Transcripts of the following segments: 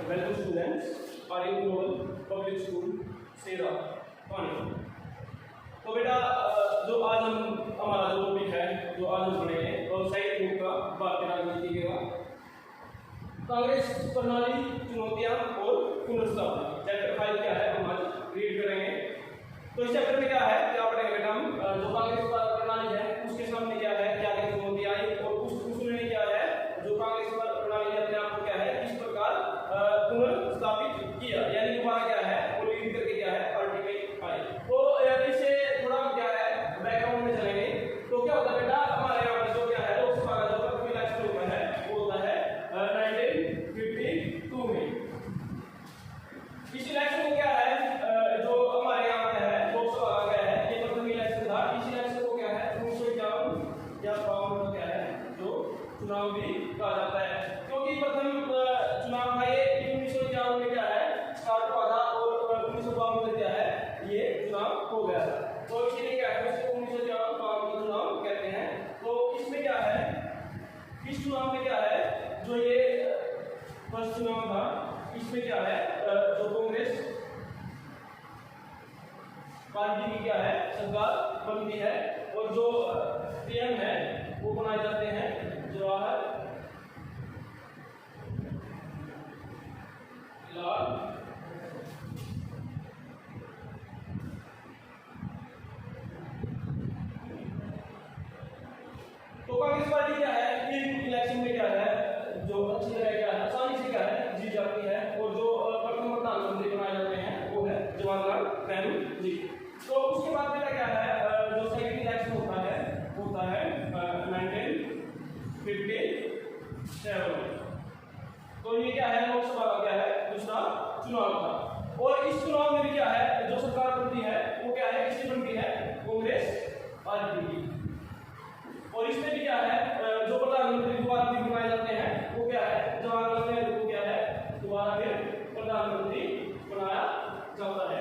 Welcome students are in global public school Sera Pani. तो बेटा जो आज हम हमारा जो टॉपिक है जो आज हम पढ़ेंगे व्यावसायिक युग का भारतीय राजनीति के कांग्रेस प्रणाली चुनौतियां और पुनर्स्थापना। चैप्टर 5 क्या है हम आज रीड करेंगे। तो इस चैप्टर में क्या है क्या पढ़ेंगे बेटा हम जो कांग्रेस प्रणाली है उसके सामने क्या है क्या क्या चुनौतियां आई और उसमें क्या है जो कांग्रेस प्रणाली ने अपने आप को क्या है इस प्रकार पुनर्स्थापित किया, यानी दोबारा क्या है वो लीड करके क्या है पार्टी में आए। तो इससे थोड़ा क्या है बैकग्राउंड में चलेंगे। तो क्या होता है बेटा हमारे यहाँ पर जो क्या है लोकसभा का जो प्रथम इलेक्शन होता है वो होता है 1952 में। इस इलेक्शन में क्या है जो हमारे यहाँ क्या है लोकसभा का क्या है ये प्रथम इलेक्शन था। इस इलेक्शन को क्या है 1951 या 52 क्या है जो चुनाव भी कहा जाता है, क्योंकि प्रथम चुनाव था ये 1951 में क्या है स्टार्ट हुआ था और 1952 में क्या है ये चुनाव हो गया था। तो इसलिए क्या है इसको 1951 का चुनाव कहते हैं। तो इसमें क्या है इस चुनाव में क्या है जो ये फर्स्ट चुनाव था इसमें क्या है जो कांग्रेस पार्टी की क्या है सरकार बनती है और जो पीएम है वो बनाए जाते हैं जवाहरलाल तो कांग्रेस पार्टी क्या है इलेक्शन में क्या है जो अच्छी तरह क्या है आसानी से क्या है जीत जाती है और जो प्रथम प्रधानमंत्री बनाए जाते हैं वो है जवाहरलाल नेहरू जी। तो उसके बाद बेटा क्या है जो सेकंड इलेक्शन होता है 1957। तो ये क्या है लोकसभा का क्या है दूसरा चुनाव था और इस चुनाव में भी क्या है जो सरकार बनती है वो क्या है किसकी बनती है कांग्रेस पार्टी की। और इसमें भी क्या है जो प्रधानमंत्री दोबारा भी बनाए जाते हैं वो क्या है जवाहरलाल नेहरू को क्या है दोबारा फिर प्रधानमंत्री बनाया जाता है।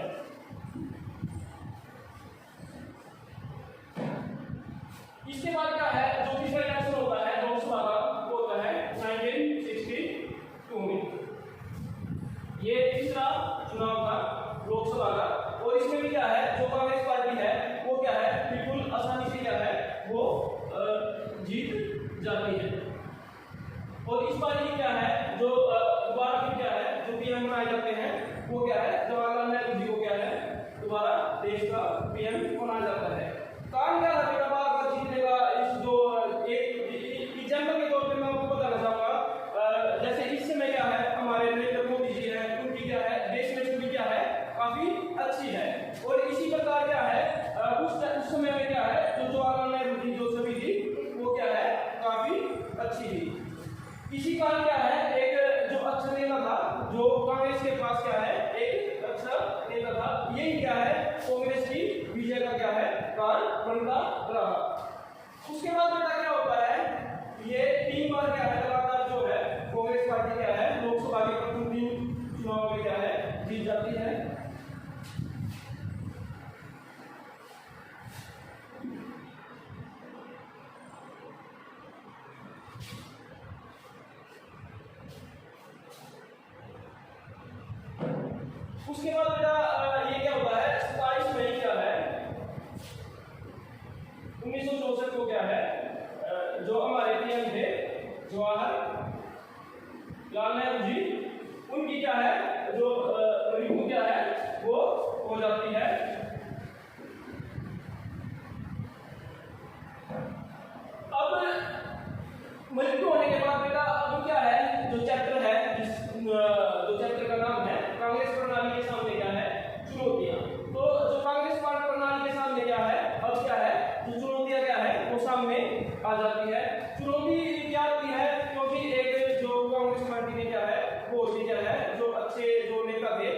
इसके बाद क्या है जो तीसरा इलेक्शन होता है लोकसभा का वो होता है 1962 में। ये तीसरा चुनाव था लोकसभा का और इसमें भी क्या है जो कांग्रेस पार्टी है वो क्या है बिल्कुल आसानी से क्या है वो जीत जाती है। और इस बार ये क्या है जो दोबारा फिर क्या है जो पीएम बनाए जाते हैं वो क्या है जवाहरलाल नेहरू जी को क्या है दोबारा देश का पीएम बनाया जाता है। कारण क्या था बेटा बार बार जीतने का इस जो एक एग्जाम्पल के तौर पे मैं आपको बताना चाहूंगा। जैसे इस समय क्या है हमारे नरेंद्र मोदी जी हैं उनकी क्या है देश में छवि क्या है काफी अच्छी है और इसी प्रकार क्या है उस समय में क्या है जो जवाहरलाल नेहरू जी जो छवि थी वो क्या है काफी अच्छी थी। इसी कारण क्या है एक जो अच्छा नेता था जो कांग्रेस के पास क्या है एक अच्छा नेता था यही क्या है कांग्रेस की विजय का क्या है कारण बनता रहा। उसके बाद बेटा क्या होता है ये 3 बार क्या है लगातार जो है कांग्रेस पार्टी क्या है लोकसभा के प्रथम 3 चुनाव में क्या है जीत जाती है। उसके बाद बेटा ये क्या होता है 27 मई क्या है 1964 को क्या है जो हमारे पीएम थे जवाहरलाल नेहरू जी उनकी क्या है जो मृत्यु क्या है वो हो जाती है। अब मृत्यु होने के बाद बेटा अब क्या है जो चैप्टर है जो चैप्टर का नाम है कांग्रेस प्रणाली के सामने क्या है चुनौतियां। तो जो कांग्रेस प्रणाली के सामने क्या है अब क्या है जो चुनौतियां क्या है वो सामने आ जाती है। चुनौती क्या होती है क्योंकि एक जो कांग्रेस पार्टी ने क्या है वो क्या है जो अच्छे जो नेता थे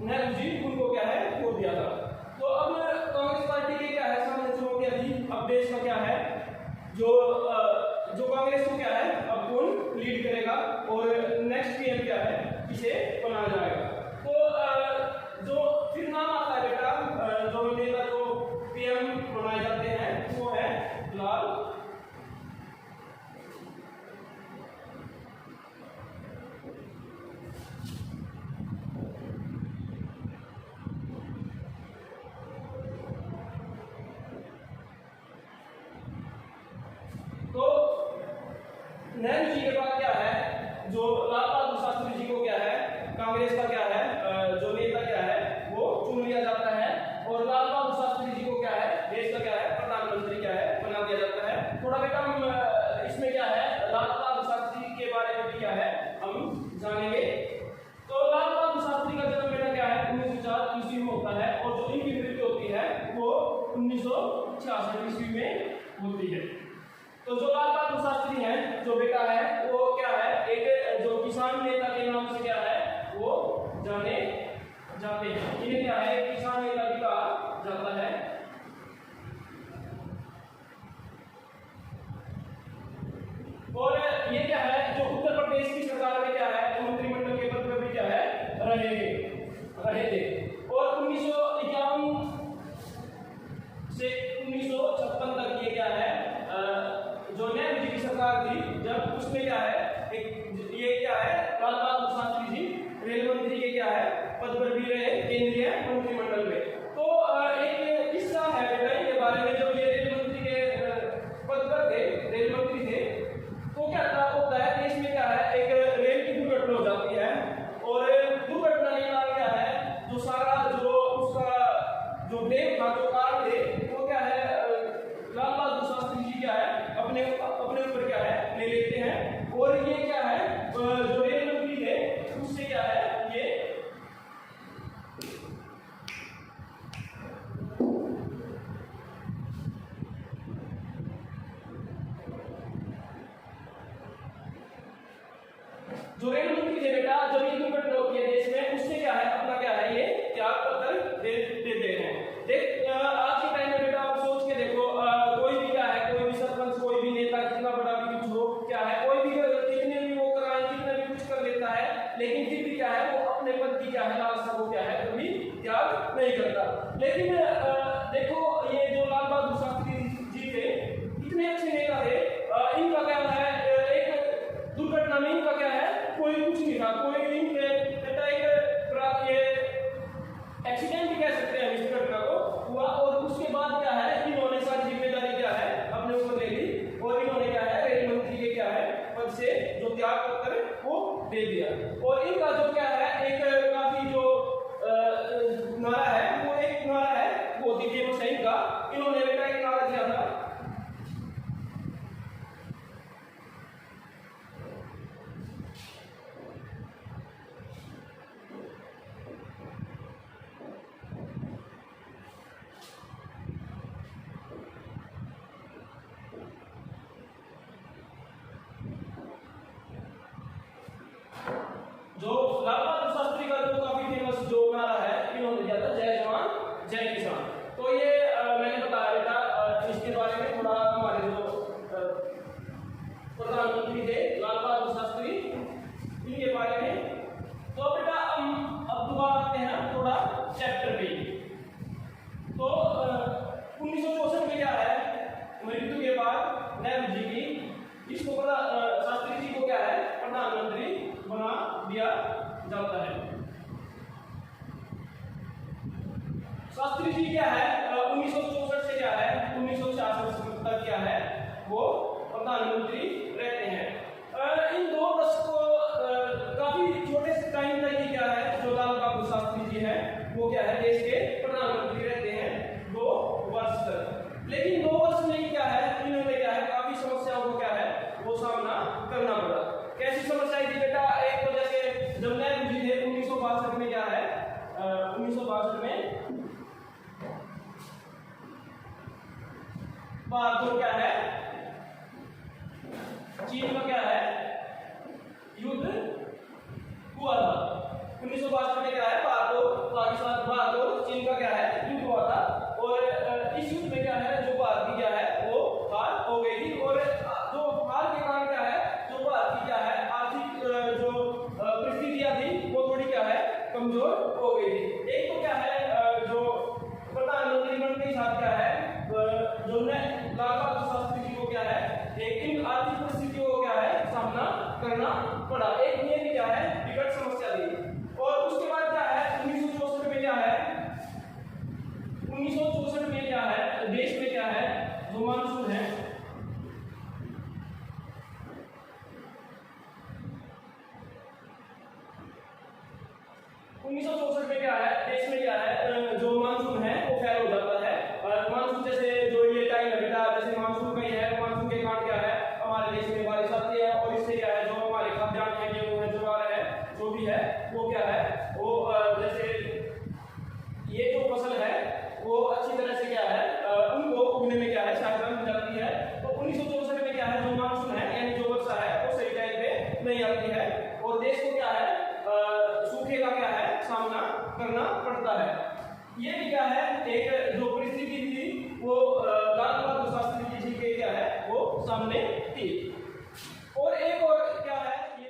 नेहरू जी उनको क्या है खो दिया था। तो अब कांग्रेस पार्टी के क्या है सामने चुनौतियां थी। अब देश का क्या है जो कांग्रेस को क्या है अब कौन लीड करेगा और नेक्स्ट पीएम क्या है इसे बनाया जाएगा। तो जो फिर नाम आता है बेटा जो नेता जो पीएम बनाए जाते हैं वो है लाल जो लाल बहादुर शास्त्री जी को क्या है, कांग्रेस का क्या है, जो नेता क्या है वो चुन लिया जाता है, और लाल बहादुर शास्त्री जी को क्या है, देश का क्या है, प्रधानमंत्री क्या है, बना दिया जाता है। थोड़ा बेटा हम इसमें क्या है, लाल बहादुर शास्त्री के बारे में भी क्या है हम जानेंगे। तो लाल बहादुर शास्त्री का जन्म बेटा क्या है 1904 ईस्वी में होता है, और जो इनकी मृत्यु होती है वो 1966 ईस्वी में होती है। तो जो लाल बहादुर शास्त्री हैं, जो बेटा है वो क्या है, एक जो किसान नेता के नाम से क्या है वो जाने जाते हैं। इन्हें क्या है, किसान नेता भी कहा जाता है। और ये क्या है, जो उत्तर प्रदेश की सरकार में क्या है, मंत्रिमंडल के पद पर भी क्या है रहे थे। और 1951 से 1956 तक ये क्या है, जो नेहरू जी की सरकार थी, जब उसमें क्या है, ये क्या है, लाल बहादुर शास्त्री जी रेल मंत्री के क्या है पद पर भी रहे केंद्रीय मंत्रिमंडल में। तो एक किस्सा है बेटा इनके बारे में, जब ये रेल मंत्री के पद पर थे, रेल मंत्री थे, तो क्या होता है देश में क्या है, एक रेल की दुर्घटना हो जाती है, और दुर्घटना के बाद क्या है, जो सारा जो उसका जो ब्लेम था, जो कारण थे, वो क्या है लाल बहादुर शास्त्री जी क्या है अपने ऊपर क्या है ले लेते हैं। और ये क्या है, जो रेल मंत्री थे उससे क्या है, ये जो रेल मंत्री थे बेटा, जब ये दुर्घटना होती है देश में, उससे क्या है अपना क्या है ये त्याग पत्र दे देते हैं। देख आज के टाइम में बेटा आप सोच के देखो, कोई भी क्या है, कोई भी सरपंच, कोई भी नेता, कितना बड़ा भी कुछ हो, क्या है, कोई भी कितने भी वो कराए, कितना भी कुछ कर लेता है, लेकिन फिर भी क्या है वो अपने पद की क्या है लालसा को क्या है कभी त्याग नहीं करता। लेकिन देखो ये जो लाल बहादुर शास्त्री जी थे, इतने अच्छे नेता थे, इनका क्या है, एक दुर्घटना में इनका क्या है कोई कुछ नहीं था, कोई इनके बेटा एक ये एक्सीडेंट भी कह सकते हैं इस घटना को हुआ, और उसके बाद क्या है इन्होंने सारी जिम्मेदारी क्या है अपने ऊपर ले ली, और इन्होंने क्या है रेल मंत्री के क्या है पद से जो त्याग पत्र वो दे दिया। और इनका जो क्या है एक काफी जो नारा है, वो एक नारा है वो फेमस है इनका, इन्होंने बेटा एक नारा दिया था, जो लाल बहादुर शास्त्री का जो काफी फेमस जो नारा है इन्होंने दिया था, जय जवान जय किसान। तो ये मैंने बताया बेटा इसके बारे में थोड़ा, हमारे जो प्रधानमंत्री थे लाल बहादुर शास्त्री इनके बारे में। तो बेटा हम अब दोबारा आते हैं थोड़ा चैप्टर पे। तो 1964 में क्या है, मृत्यु के बाद नेहरू जी की इसको शास्त्री जी को क्या है प्रधानमंत्री बना दिया जाता है। शास्त्री जी क्या है 1964 से क्या है 1966 तक क्या है वो प्रधानमंत्री रहते हैं। इन 2 वर्ष को काफी छोटे से टाइम तक क्या है जो लाल बहादुर शास्त्री जी है वो क्या है देश के प्रधानमंत्री रहते हैं 2 वर्ष तक। लेकिन 2 वर्ष में क्या है इन्होंने क्या है काफी समस्याओं को क्या है वो सामना करना पड़ा। कैसी समस्याएं थी बेटा, एक तो जैसे जब नेहरू जी थे 1962 में क्या है 1962 में भारत को क्या है चीन का क्या है युद्ध हुआ था। 1962 में क्या है भारत और पाकिस्तान, भारत और चीन का क्या है युद्ध हुआ था, और इस युद्ध में क्या है जो भारत की क्या है वो हार हो गई थी, और जो हार के कारण क्या है जो भारत की क्या है आर्थिक जो परिस्थितियां थी वो थोड़ी क्या है कमजोर हो गई थी। एक तो क्या है जो प्रधानमंत्री बनने के साथ क्या है जो लाल बहादुर शास्त्री जी को क्या है एक इन आर्थिक परिस्थितियों को क्या है सामना करना पड़ा। एक ये भी क्या है विकट समस्या थी। और उसके बाद क्या है 1964 में क्या है 1964 में क्या है देश में क्या है जो मानसून है 1964 में क्या है, देश में क्या है, जो मानसून है वो फेल हो जाता है। मानसून जैसे जो ये टाइम है बेटा, जैसे मानसून का ही है, मानसून के कारण क्या है, हमारे देश में बारिश आती है और इससे क्या है, जो हमारे खाद्यान्न है, गेहूं है, ज्वार है, जो भी है वो क्या है, वो जैसे ये जो फसल है वो अच्छी तरह से क्या है, उनको उगने में क्या है सहायता मिल जाती है। तो 1964 में क्या है, जो मानसून है यानी जो वर्षा है वो सही टाइम पे नहीं आती है और देश को क्या है, सूखे का क्या है सामना करना पड़ता है। ये भी क्या है, एक जो परिस्थिति थी वो लाल बहादुर शास्त्री जी के क्या है वो सामने थी। और एक और क्या है ये,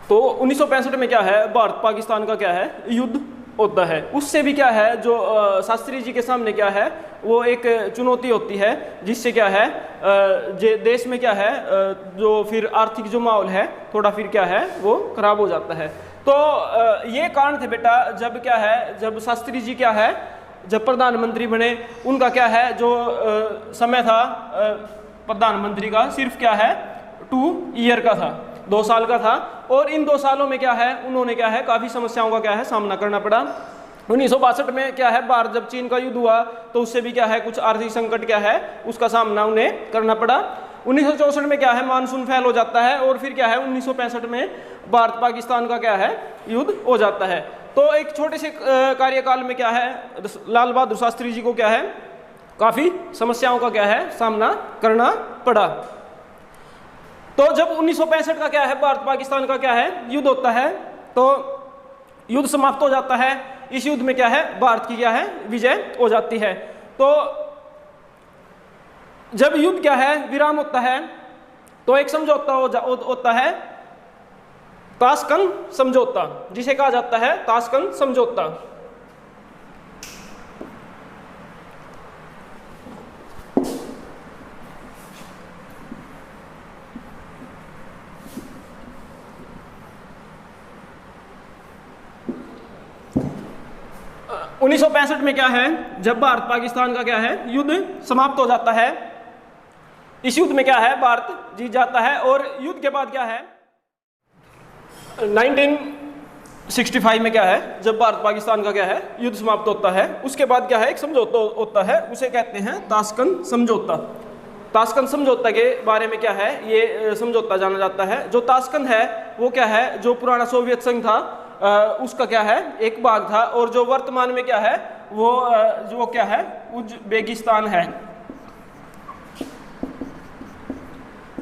तो 1965 में क्या है, भारत पाकिस्तान का क्या है युद्ध होता है। उससे भी क्या है, जो शास्त्री जी के सामने क्या है वो एक चुनौती होती है, जिससे क्या है देश में क्या है जो फिर आर्थिक जो माहौल है थोड़ा फिर क्या है वो खराब हो जाता है। तो ये कारण थे बेटा, जब क्या है, जब शास्त्री जी क्या है जब प्रधानमंत्री बने, उनका क्या है जो समय था प्रधानमंत्री का सिर्फ क्या है 2 ईयर का था, 2 साल का था। और इन 2 सालों में क्या है उन्होंने क्या है काफ़ी समस्याओं का क्या है सामना करना पड़ा। 1962 में क्या है, भारत जब चीन का युद्ध हुआ तो उससे भी क्या है कुछ आर्थिक संकट क्या है उसका सामना उन्हें करना पड़ा। 1964 में क्या है मानसून फेल हो जाता है और फिर क्या है 1965 में भारत पाकिस्तान का क्या है युद्ध हो जाता है। तो एक छोटे से कार्यकाल में क्या है लाल बहादुर शास्त्री जी को क्या है काफ़ी समस्याओं का क्या है सामना करना पड़ा। तो जब 1965 का क्या है भारत पाकिस्तान का क्या है युद्ध होता है, तो युद्ध समाप्त हो जाता है। इस युद्ध में क्या है भारत की क्या है विजय हो जाती है। तो जब युद्ध क्या है विराम होता है तो एक समझौता होता है ताशकंद समझौता, जिसे कहा जाता है ताशकंद समझौता। अ, 1965 में क्या है जब भारत पाकिस्तान का क्या है युद्ध समाप्त हो जाता है। इस युद्ध में क्या है भारत जीत जाता है और युद्ध के बाद क्या है 1965 में क्या है जब भारत पाकिस्तान का क्या है युद्ध समाप्त होता है, उसके बाद क्या है एक समझौता होता है, उसे कहते हैं ताशकंद समझौता। ताशकंद समझौता के बारे में क्या है ये समझौता जाना जाता है। जो ताशकंद है वो क्या है जो पुराना सोवियत संघ था उसका क्या है एक भाग था, और जो वर्तमान में क्या है वो जो क्या है उज़्बेकिस्तान है।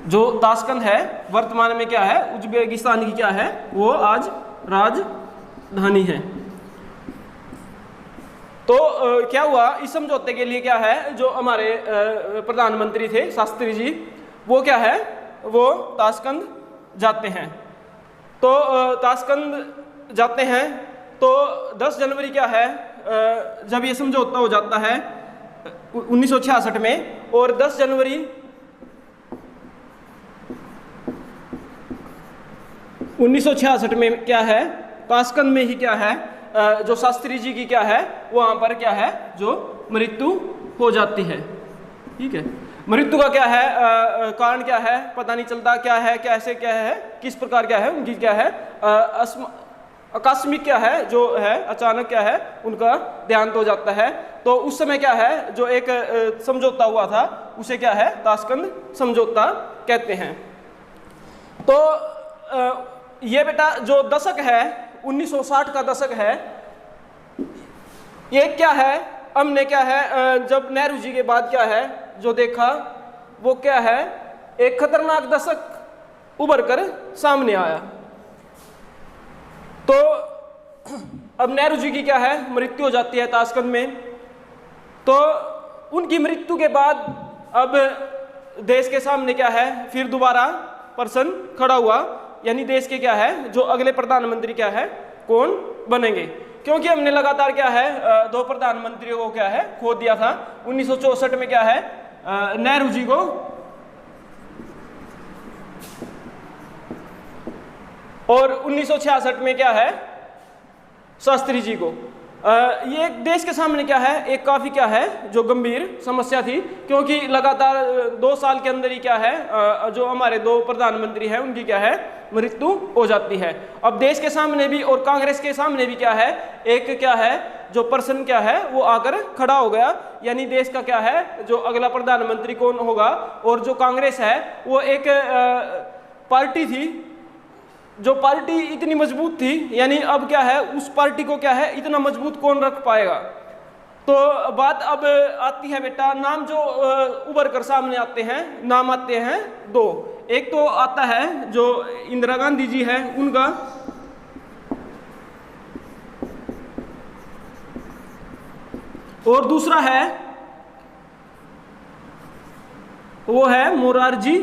जो ताशकंद है वर्तमान में क्या है उज़्बेकिस्तान की क्या है वो आज राजधानी है। तो क्या हुआ इस समझौते के लिए क्या है जो हमारे प्रधानमंत्री थे शास्त्री जी वो क्या है वो ताशकंद जाते हैं। तो ताशकंद जाते हैं तो 10 जनवरी क्या है जब ये समझौता हो जाता है 1966 में, और 10 जनवरी 1966 में क्या है ताशकंद में ही क्या है जो शास्त्री जी की क्या है वहाँ पर क्या है जो मृत्यु हो जाती है। ठीक है, मृत्यु का क्या है कारण क्या है पता नहीं चलता, क्या है कैसे क्या है किस प्रकार क्या है उनकी क्या है आकस्मिक क्या है जो है अचानक क्या है उनका देहांत हो जाता है। तो उस समय क्या है जो एक समझौता हुआ था उसे क्या है ताशकंद समझौता कहते हैं। तो ये बेटा जो दशक है 1960 का दशक है, ये क्या है हमने क्या है जब नेहरू जी के बाद क्या है जो देखा वो क्या है एक खतरनाक दशक उभर कर सामने आया। तो अब नेहरू जी की क्या है मृत्यु हो जाती है ताशकंद में। तो उनकी मृत्यु के बाद अब देश के सामने क्या है फिर दोबारा प्रश्न खड़ा हुआ, यानी देश के क्या है जो अगले प्रधानमंत्री क्या है कौन बनेंगे, क्योंकि हमने लगातार क्या है 2 प्रधानमंत्रियों को क्या है खो दिया था। 1964 में क्या है नेहरू जी को, और 1966 में क्या है शास्त्री जी को। ये देश के सामने क्या है, एक काफ़ी क्या है जो गंभीर समस्या थी, क्योंकि लगातार 2 साल के अंदर ही क्या है जो हमारे 2 प्रधानमंत्री हैं उनकी क्या है मृत्यु हो जाती है। अब देश के सामने भी और कांग्रेस के सामने भी क्या है, एक क्या है जो पर्सन क्या है वो आकर खड़ा हो गया, यानी देश का क्या है जो अगला प्रधानमंत्री कौन होगा। और जो कांग्रेस है वो एक पार्टी थी, जो पार्टी इतनी मजबूत थी, यानी अब क्या है उस पार्टी को क्या है इतना मजबूत कौन रख पाएगा। तो बात अब आती है बेटा, नाम जो उभर कर सामने आते हैं, नाम आते हैं 2। एक तो आता है जो इंदिरा गांधी जी है उनका, और दूसरा है वो है मोरारजी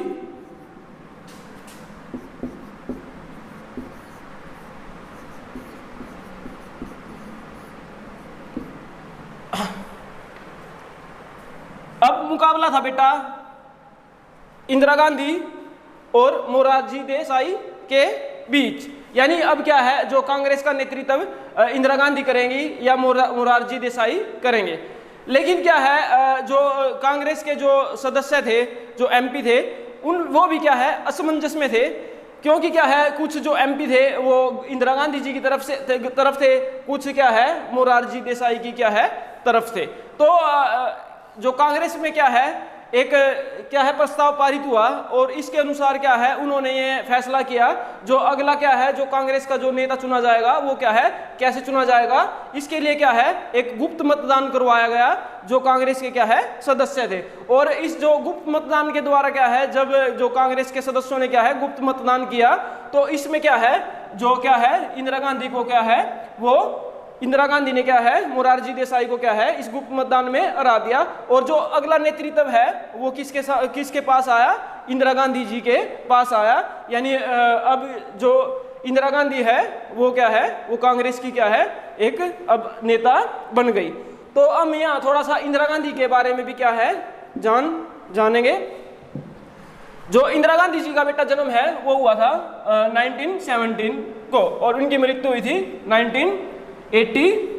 अब मुकाबला था बेटा इंदिरा गांधी और मोरारजी देसाई के बीच, यानी अब क्या है जो कांग्रेस का नेतृत्व इंदिरा गांधी करेंगी या मोरारजी देसाई करेंगे। लेकिन क्या है जो कांग्रेस के जो सदस्य थे, जो एमपी थे, वो भी क्या है असमंजस में थे, क्योंकि क्या है कुछ जो एमपी थे वो इंदिरा गांधी जी की तरफ थे, कुछ क्या है मोरारजी देसाई की क्या है तरफ थे। तो जो कांग्रेस में क्या है एक क्या है प्रस्ताव पारित हुआ, और इसके अनुसार क्या है उन्होंने ये फैसला किया जो अगला क्या है जो कांग्रेस का जो नेता चुना जाएगा वो क्या है कैसे चुना जाएगा, इसके लिए क्या है एक गुप्त मतदान करवाया गया जो कांग्रेस के क्या है सदस्य थे। और इस जो गुप्त मतदान के द्वारा क्या है जब जो कांग्रेस के सदस्यों ने क्या है गुप्त मतदान किया, तो इसमें क्या है जो क्या है इंदिरा गांधी को क्या है वो इंदिरा गांधी ने क्या है मोरारजी देसाई को क्या है इस गुप्त मतदान में हरा दिया। और जो अगला नेतृत्व है वो किसके पास आया, इंदिरा गांधी जी के पास आया, यानी अब जो इंदिरा गांधी है वो क्या है वो कांग्रेस की क्या है एक अब नेता बन गई। तो हम यहाँ थोड़ा सा इंदिरा गांधी के बारे में भी क्या है जानेंगे। जो इंदिरा गांधी जी का बेटा जन्म है वो हुआ था 1917 को, और उनकी मृत्यु हुई थी 1980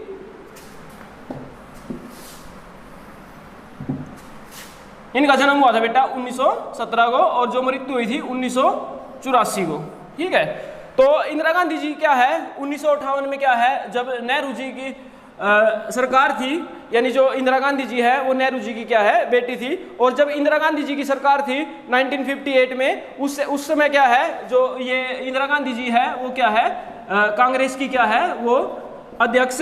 इनका जन्म हुआ था बेटा 1917 को, और जो मृत्यु हुई थी 1984 को। ठीक है, तो इंदिरा गांधी जी क्या है 1958 में क्या है जब नेहरू जी की सरकार थी, यानी जो इंदिरा गांधी जी है वो नेहरू जी की क्या है बेटी थी, और जब इंदिरा गांधी जी की सरकार थी 1958 में उस समय क्या है जो ये इंदिरा गांधी जी है वो क्या है कांग्रेस की क्या है वो अध्यक्ष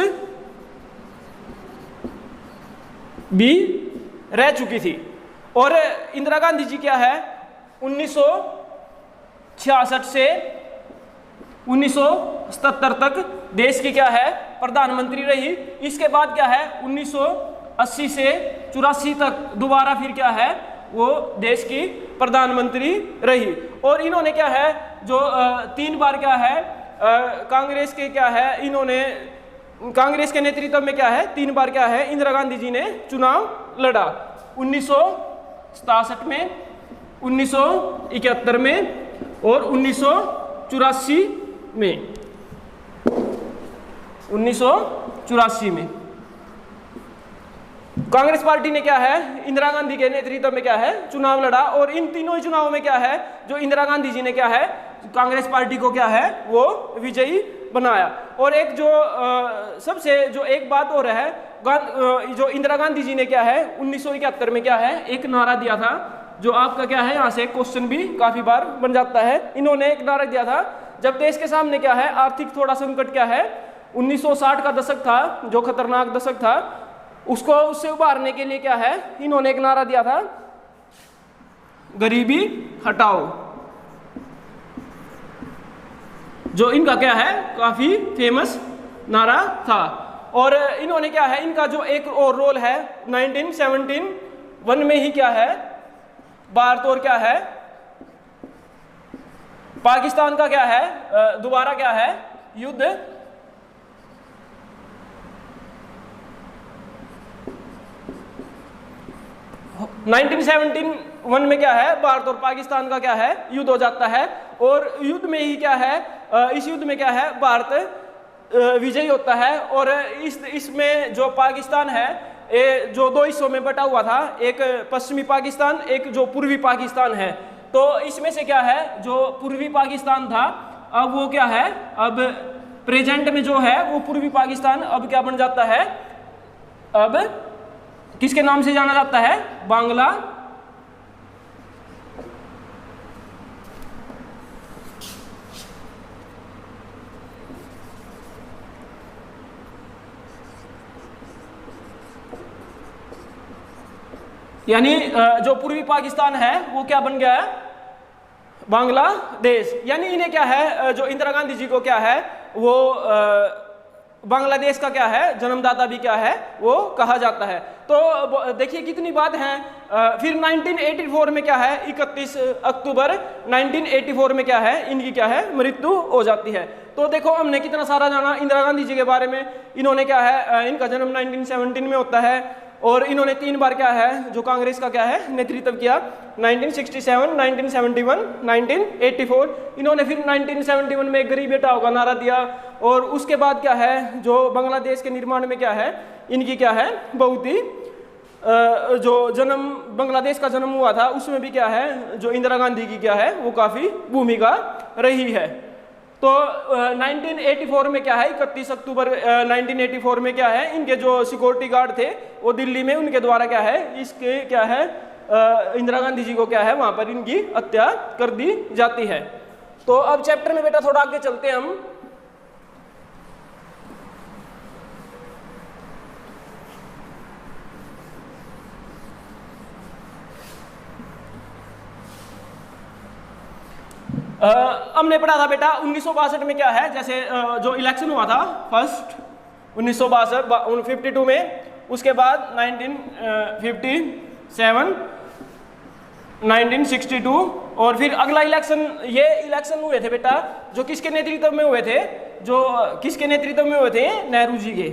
भी रह चुकी थी। और इंदिरा गांधी जी क्या है 1966 से 1977 तक देश की क्या है प्रधानमंत्री रही। इसके बाद क्या है 1980 से 84 तक दोबारा फिर क्या है वो देश की प्रधानमंत्री रही। और इन्होंने क्या है जो 3 बार क्या है कांग्रेस के क्या है इन्होंने कांग्रेस के नेतृत्व में क्या है 3 बार क्या है इंदिरा गांधी जी ने चुनाव लड़ा, 1967 में, 1971 में और 1984 में। 1984 में कांग्रेस पार्टी ने क्या है इंदिरा गांधी के नेतृत्व में क्या है चुनाव लड़ा, और इन तीनों ही चुनावों में क्या है जो इंदिरा गांधी जी ने क्या है कांग्रेस पार्टी को क्या है वो विजयी बनाया। और एक जो सबसे जो एक बात और है जो इंदिरा गांधी जी ने क्या है 1971 में क्या है एक नारा दिया था, जो आपका क्या है यहाँ से क्वेश्चन भी काफी बार बन जाता है। इन्होंने एक नारा दिया था जब देश के सामने क्या है आर्थिक थोड़ा संकट क्या है 1960 का दशक था जो खतरनाक दशक था, उससे उबारने के लिए क्या है इन्होंने एक नारा दिया था गरीबी हटाओ, जो इनका क्या है काफी फेमस नारा था। और इन्होंने क्या है इनका जो एक और रोल है 1971 में ही क्या है भारत और क्या है पाकिस्तान का क्या है दोबारा क्या है युद्ध 1971 में क्या है भारत और पाकिस्तान का क्या है युद्ध हो जाता है। और युद्ध में ही क्या है इस युद्ध में क्या है भारत विजयी होता है। और इसमें जो पाकिस्तान है ये जो दो हिस्सों में बटा हुआ था, एक पश्चिमी पाकिस्तान, एक जो पूर्वी पाकिस्तान है। तो इसमें से क्या है, जो पूर्वी पाकिस्तान था अब वो क्या है, अब प्रेजेंट में जो है वो पूर्वी पाकिस्तान अब क्या बन जाता है, अब किसके नाम से जाना जाता है, बांग्ला यानी जो पूर्वी पाकिस्तान है वो क्या बन गया है, बांग्लादेश। यानी इन्हें क्या है, जो इंदिरा गांधी जी को क्या है वो बांग्लादेश का क्या है जन्मदाता भी क्या है वो कहा जाता है। तो देखिए कितनी बात है। फिर 1984 में क्या है, 31 अक्टूबर 1984 में क्या है इनकी क्या है मृत्यु हो जाती है। तो देखो हमने कितना सारा जाना इंदिरा गांधी जी के बारे में। इन्होंने क्या है, इनका जन्म 1917 में होता है और इन्होंने 3 बार क्या है जो कांग्रेस का क्या है नेतृत्व किया, 1967, 1971, 1984। इन्होंने फिर 1971 में गरीब बेटाओं का नारा दिया और उसके बाद क्या है जो बांग्लादेश के निर्माण में क्या है इनकी क्या है बहुत ही जो जन्म बांग्लादेश का जन्म हुआ था उसमें भी क्या है जो इंदिरा गांधी की क्या है वो काफ़ी भूमिका रही है। तो 1984 में क्या है, 31 अक्टूबर 1984 में क्या है इनके जो सिक्योरिटी गार्ड थे वो दिल्ली में उनके द्वारा क्या है इसके क्या है इंदिरा गांधी जी को क्या है वहां पर इनकी हत्या कर दी जाती है। तो अब चैप्टर में बेटा थोड़ा आगे चलते हैं हम। हमने पढ़ा था बेटा 1962 में क्या है, जैसे जो इलेक्शन हुआ था फर्स्ट 1962 52 में, उसके बाद 1957, 1962 और फिर अगला इलेक्शन, ये इलेक्शन हुए थे बेटा जो किसके नेतृत्व में हुए थे, जो किसके नेतृत्व में हुए थे, नेहरू जी के।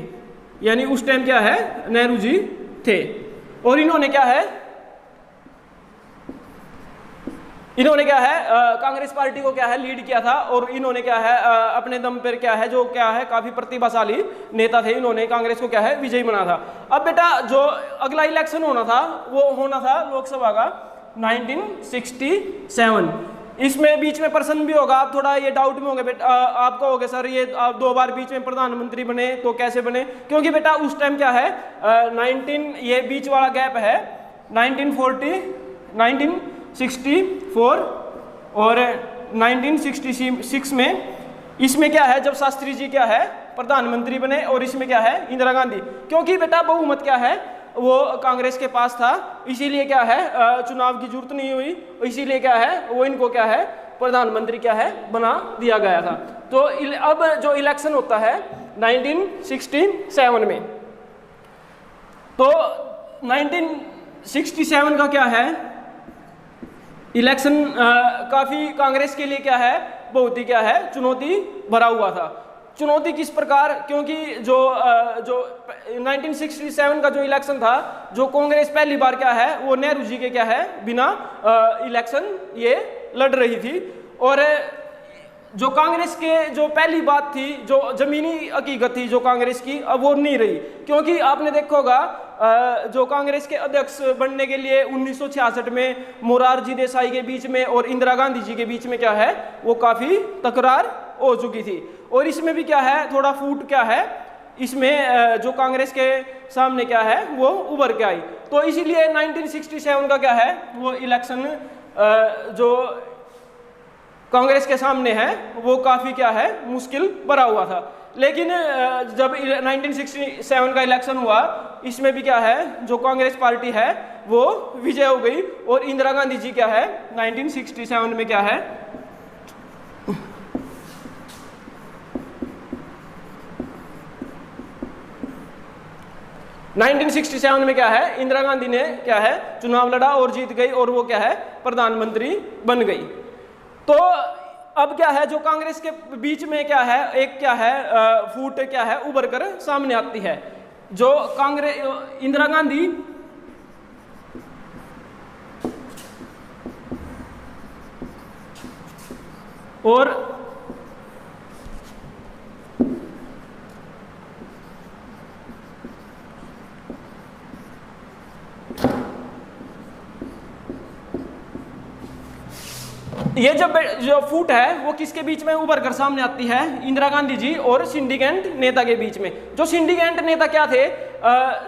यानी उस टाइम क्या है नेहरू जी थे और इन्होंने क्या है कांग्रेस पार्टी को क्या है लीड किया था और इन्होंने क्या है अपने दम पर क्या है जो क्या है काफी प्रतिभाशाली नेता थे, इन्होंने कांग्रेस को क्या है विजयी बना था। अब बेटा जो अगला इलेक्शन होना था वो होना था लोकसभा का 1967। इसमें बीच में प्रश्न भी होगा, आप थोड़ा ये डाउट में होंगे बेटा, आप कहोगे सर ये आप 2 बार बीच में प्रधानमंत्री बने तो कैसे बने, क्योंकि बेटा उस टाइम क्या है 19 ये बीच वाला गैप है 1964 और 1966 में, इसमें क्या है जब शास्त्री जी क्या है प्रधानमंत्री बने और इसमें क्या है इंदिरा गांधी, क्योंकि बेटा बहुमत क्या है वो कांग्रेस के पास था, इसीलिए क्या है चुनाव की जरूरत नहीं हुई, इसीलिए क्या है वो इनको क्या है प्रधानमंत्री क्या है बना दिया गया था। तो अब जो इलेक्शन होता है 1967 में, तो 1967 का क्या है इलेक्शन काफी कांग्रेस के लिए क्या है बहुत ही क्या है चुनौती भरा हुआ था। चुनौती किस प्रकार, क्योंकि जो 1967 का जो इलेक्शन था जो कांग्रेस पहली बार क्या है वो नेहरू जी के क्या है बिना इलेक्शन ये लड़ रही थी, और जो कांग्रेस के जो पहली बात थी जो जमीनी हकीकत थी जो कांग्रेस की अब वो नहीं रही, क्योंकि आपने देखा होगा जो कांग्रेस के अध्यक्ष बनने के लिए 1966 में मोरारजी देसाई के बीच में और इंदिरा गांधी जी के बीच में क्या है वो काफ़ी तकरार हो चुकी थी, और इसमें भी क्या है थोड़ा फूट क्या है इसमें जो कांग्रेस के सामने क्या है वो उभर के आई। तो इसीलिए 1967 का क्या है वो इलेक्शन जो कांग्रेस के सामने है वो काफ़ी क्या है मुश्किल भरा हुआ था। लेकिन जब 1967 का इलेक्शन हुआ इसमें भी क्या है जो कांग्रेस पार्टी है वो विजय हो गई और इंदिरा गांधी जी क्या है 1967 में क्या है इंदिरा गांधी ने क्या है चुनाव लड़ा और जीत गई और वो क्या है प्रधानमंत्री बन गई। तो अब क्या है जो कांग्रेस के बीच में क्या है एक क्या है फूट क्या है उभर कर सामने आती है। जो कांग्रेस इंदिरा गांधी और ये जो फूट है वो किसके बीच में उभर कर सामने आती है? इंदिरा गांधी जी और सिंडिकेट नेता के बीच में। जो सिंडिकेट नेता क्या थे,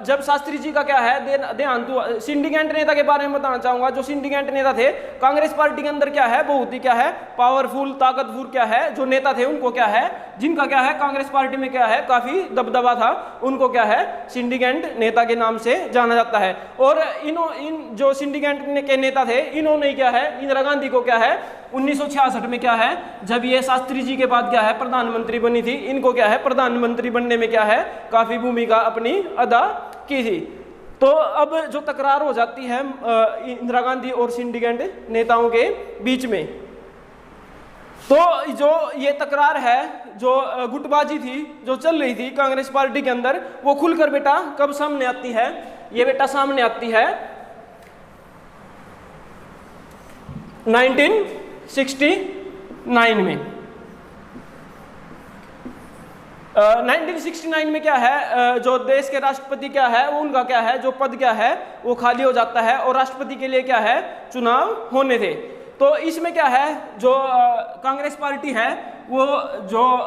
जब शास्त्री जी का क्या है देहांत हुआ, सिंडिकेट नेता के बारे में बताना चाहूंगा। जो सिंडिकेट नेता थे कांग्रेस पार्टी के अंदर क्या है, बहुत ही क्या है पावरफुल ताकतवर क्या है जो नेता थे, उनको क्या है, जिनका क्या है कांग्रेस पार्टी में क्या है काफी दबदबा था, उनको क्या है सिंडिकेट नेता के नाम से जाना जाता है। और इन जो सिंडिकेट के नेता थे, इन्होंने क्या है इंदिरा गांधी को क्या है 1966 में क्या है, जब ये शास्त्री जी के बाद क्या है प्रधानमंत्री बनी थी, इनको क्या है प्रधानमंत्री बनने में क्या है काफी भूमिका अपनी अदा की थी। तो अब जो तकरार हो जाती है इंदिरा गांधी और सिंडिकेट नेताओं के बीच में, तो जो ये तकरार है, जो गुटबाजी थी जो चल रही थी कांग्रेस पार्टी के अंदर, वो खुलकर बेटा कब सामने आती है? ये बेटा सामने आती है 1969 में। 1969 में क्या है, जो देश के राष्ट्रपति क्या है वो उनका क्या है जो पद क्या है वो खाली हो जाता है और राष्ट्रपति के लिए क्या है चुनाव होने थे। तो इसमें क्या है जो कांग्रेस पार्टी है, वो जो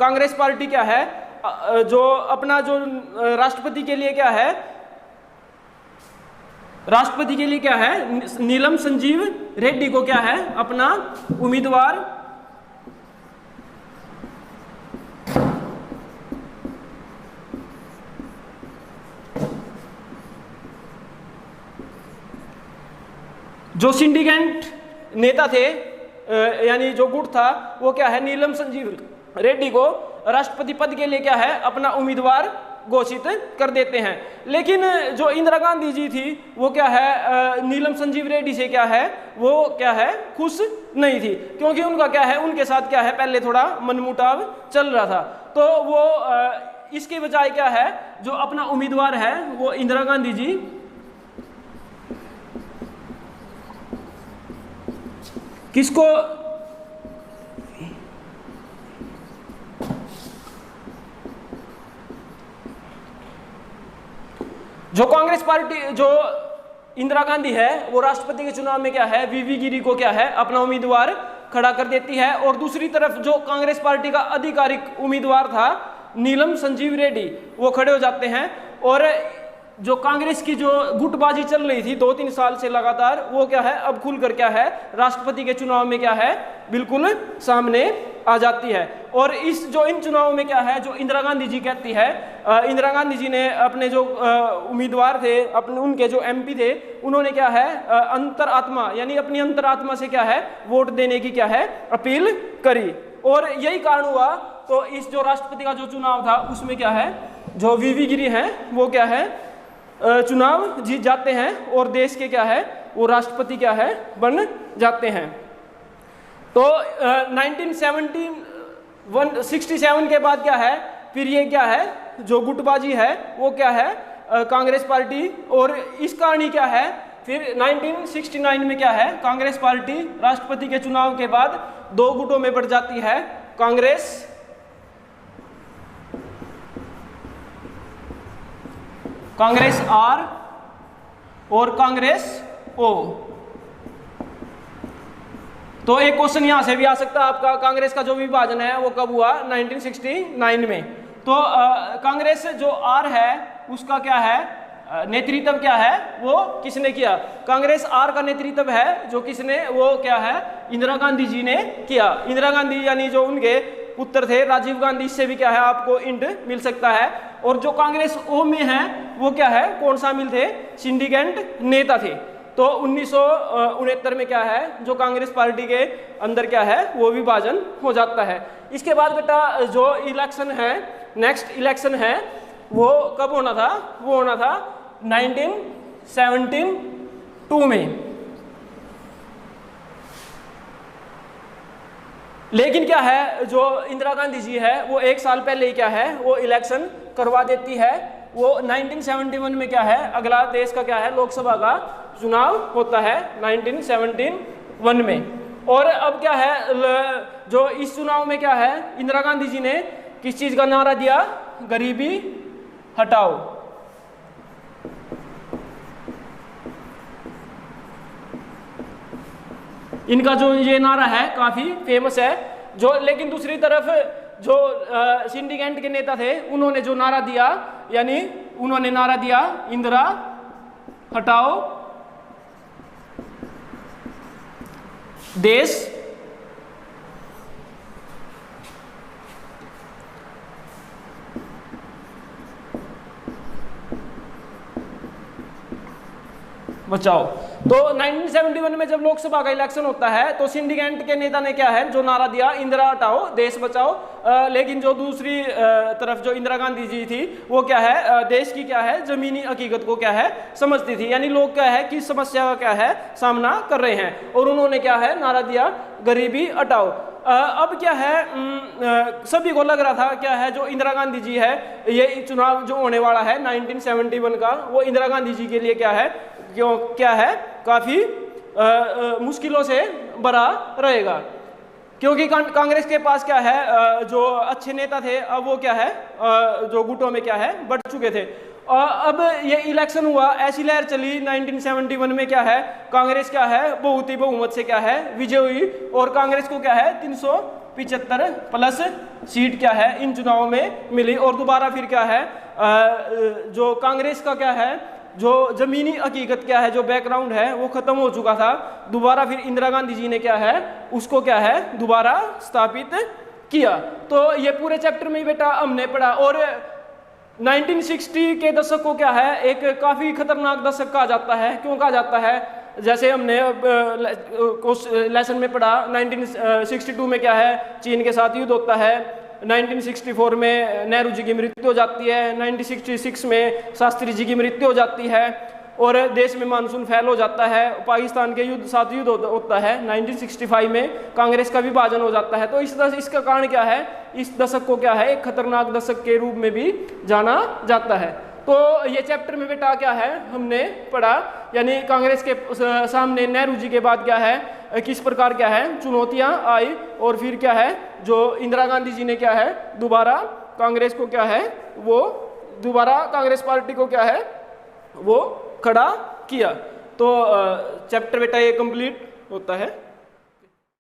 कांग्रेस पार्टी क्या है जो अपना जो राष्ट्रपति के लिए क्या है, राष्ट्रपति के लिए क्या है नीलम संजीव रेड्डी को क्या है अपना उम्मीदवार जो सिंडिकेट नेता थे यानी जो गुट था वो क्या है नीलम संजीव रेड्डी को राष्ट्रपति पद के लिए क्या है अपना उम्मीदवार घोषित कर देते हैं। लेकिन जो इंदिरा गांधी जी थी वो क्या है नीलम संजीव रेड्डी से क्या है वो क्या है खुश नहीं थी, क्योंकि उनका क्या है उनके साथ क्या है पहले थोड़ा मनमुटाव चल रहा था। तो वो इसके बजाय क्या है जो अपना उम्मीदवार है वो इंदिरा गांधी जी किसको जो कांग्रेस पार्टी जो इंदिरा गांधी है वो राष्ट्रपति के चुनाव में क्या है वीवी गिरी को क्या है अपना उम्मीदवार खड़ा कर देती है, और दूसरी तरफ जो कांग्रेस पार्टी का आधिकारिक उम्मीदवार था नीलम संजीव रेड्डी वो खड़े हो जाते हैं। और जो कांग्रेस की जो गुटबाजी चल रही थी 2-3 साल से लगातार, वो क्या है अब खुलकर क्या है राष्ट्रपति के चुनाव में क्या है बिल्कुल सामने आ जाती है। और इस जो इन चुनावों में क्या है जो इंदिरा गांधी जी कहती है, इंदिरा गांधी जी ने अपने जो उम्मीदवार थे अपने उनके जो एमपी थे उन्होंने क्या है अंतरात्मा यानी अपनी अंतरात्मा से क्या है वोट देने की क्या है अपील करी, और यही कारण हुआ। तो इस जो राष्ट्रपति का जो चुनाव था उसमें क्या है जो वीवी गिरी हैं वो क्या है चुनाव जीत जाते हैं और देश के क्या है वो राष्ट्रपति क्या है बन जाते हैं। तो 1967 के बाद क्या है फिर ये क्या है जो गुटबाजी है वो क्या है कांग्रेस पार्टी, और इस कारण ही क्या है फिर 1969 में क्या है कांग्रेस पार्टी राष्ट्रपति के चुनाव के बाद 2 गुटों में बढ़ जाती है, कांग्रेस आर और कांग्रेस ओ। तो एक क्वेश्चन यहां से भी आ सकता है आपका, कांग्रेस का जो विभाजन है वो कब हुआ 1969 में। तो कांग्रेस जो आर है उसका क्या है नेतृत्व क्या है वो किसने किया? कांग्रेस आर का नेतृत्व है जो किसने वो क्या है इंदिरा गांधी जी ने किया। इंदिरा गांधी यानी जो उनके पुत्र थे राजीव गांधी, इससे भी क्या है आपको इंट मिल सकता है। और जो कांग्रेस ओ में है वो क्या है कौन शामिल थे सिंडिकेट नेता थे। तो 1969 में क्या है जो कांग्रेस पार्टी के अंदर क्या है वो विभाजन हो जाता है। इसके बाद बेटा जो इलेक्शन है नेक्स्ट इलेक्शन है वो कब होना था, वो होना था 1972 में। लेकिन क्या है जो इंदिरा गांधी जी है वो 1 साल पहले ही क्या है वो इलेक्शन करवा देती है। वो 1971 में क्या है अगला देश का क्या है लोकसभा का चुनाव होता है 1971 में। और अब क्या है जो इस चुनाव में क्या है इंदिरा गांधी जी ने किस चीज का नारा दिया, गरीबी हटाओ। इनका जो ये नारा है काफ़ी फेमस है। जो लेकिन दूसरी तरफ जो सिंडिकेट के नेता थे उन्होंने जो नारा दिया, यानी उन्होंने नारा दिया इंदिरा हटाओ देश बचाओ। तो 1971 में जब लोकसभा का इलेक्शन होता है तो सिंडिकेट के नेता ने क्या है जो नारा दिया इंदिरा हटाओ देश बचाओ। लेकिन जो दूसरी तरफ जो इंदिरा गांधी जी थी वो क्या है देश की क्या है जमीनी हकीकत को क्या है समझती थी, यानी लोग क्या है कि समस्या का क्या है सामना कर रहे हैं, और उन्होंने क्या है नारा दिया गरीबी हटाओ। अब क्या है सभी को लग रहा था क्या है जो इंदिरा गांधी जी है ये चुनाव जो होने वाला है 1971 का वो इंदिरा गांधी जी के लिए क्या है क्यों क्या है काफ़ी मुश्किलों से भरा रहेगा, क्योंकि कांग्रेस के पास क्या है जो अच्छे नेता थे अब वो क्या है जो गुटों में क्या है बढ़ चुके थे। अब ये इलेक्शन हुआ, ऐसी लहर चली 1971 में क्या है कांग्रेस क्या है बहुत ही बहुमत से क्या है विजय हुई, और कांग्रेस को क्या है 375 प्लस सीट क्या है इन चुनावों में मिली। और दोबारा फिर क्या है जो कांग्रेस का क्या है जो जमीनी हकीकत क्या है जो बैकग्राउंड है वो खत्म हो चुका था, दोबारा फिर इंदिरा गांधी जी ने क्या है उसको क्या है दोबारा स्थापित किया। तो ये पूरे चैप्टर में ही बेटा हमने पढ़ा। और 1960 के दशक को क्या है एक काफ़ी खतरनाक दशक कहा जाता है। क्यों कहा जाता है? जैसे हमने लेसन में पढ़ा 1962 में क्या है चीन के साथ युद्ध होता है, 1964 में नेहरू जी की मृत्यु हो जाती है, 1966 में शास्त्री जी की मृत्यु हो जाती है, और देश में मानसून फैल हो जाता है, पाकिस्तान के साथ युद्ध होता है, 1965 में कांग्रेस का विभाजन हो जाता है। तो इसका कारण क्या है, इस दशक को क्या है एक खतरनाक दशक के रूप में भी जाना जाता है। तो ये चैप्टर में बेटा क्या है हमने पढ़ा, यानी कांग्रेस के सामने नेहरू जी के बाद क्या है किस प्रकार क्या है चुनौतियां आई, और फिर क्या है जो इंदिरा गांधी जी ने क्या है दोबारा कांग्रेस को क्या है वो दोबारा कांग्रेस पार्टी को क्या है वो खड़ा किया। तो चैप्टर बेटा ये कंप्लीट होता है।